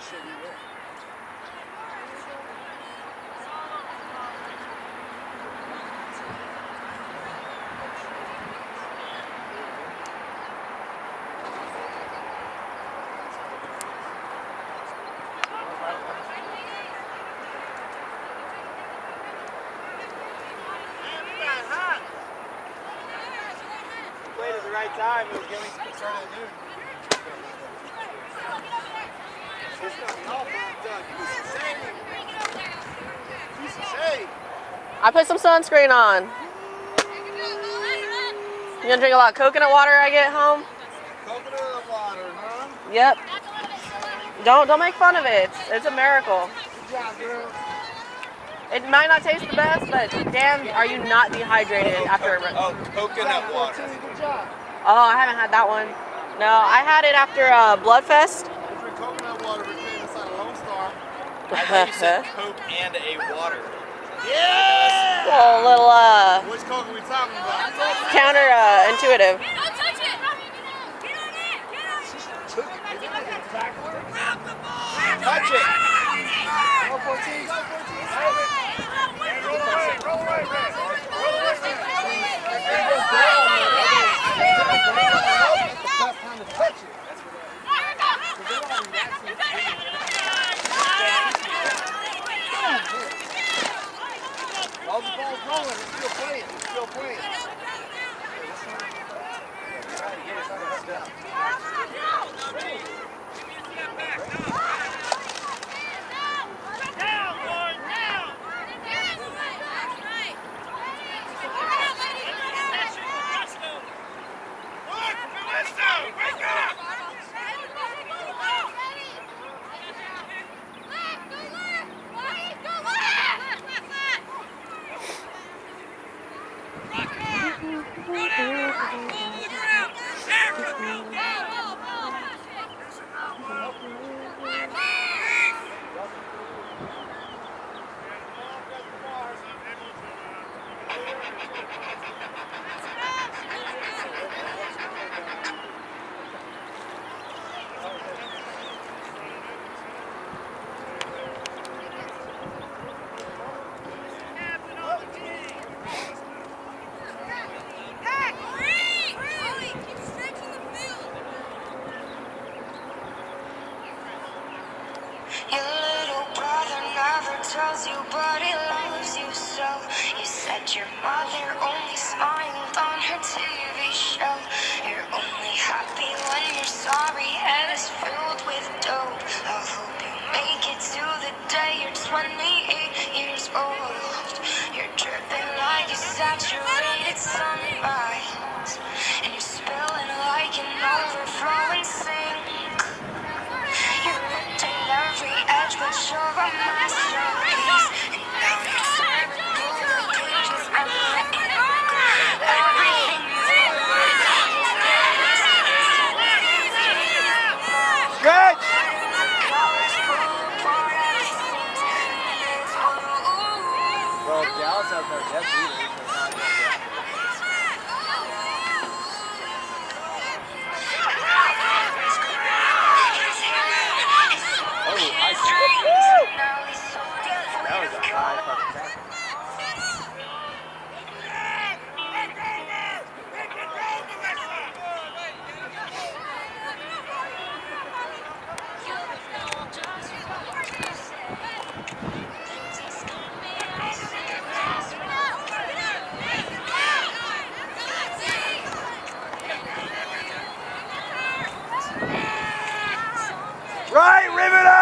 should be there. Played at the right time. It was getting started at noon. It's gonna be all done. Piece of shade. I put some sunscreen on. You gonna drink a lot of coconut water when I get home? Coconut water, huh? Yep. Don't make fun of it. It's a miracle. Good job, girl. It might not taste the best, but damn, are you not dehydrated after a Coconut water. Good job. Oh, I haven't had that one. No, I had it after Bloodfest. Drink coconut water, we came inside a Lone Star. I thought you said Coke and a water. Yeah! Well, a little Which Coke are we talking about? counter intuitive. Don't touch it! Get on it! Get on it! Touch it! Go 14, go 14. Roll away, roll away, man. Roll away, man. There goes down, man. That's the best time to touch it. All the ball's rolling, it's still playing, it's still playing. Your little brother never tells you, but he loves you so. You said your mother only smiled on her TV show. You're only happy when your sorry head is filled with dope. I hope you make it to the day you're 28 years old. You're dripping like a saturated sunrise, and you're spilling like an overflowing sink. You're lifting every edge, but you're a masterpiece. And now you're tearing through the pages and the ink. Everything you Good! Well, Dallas has no depth either. That was a high fucking tackle. Right, rivet up!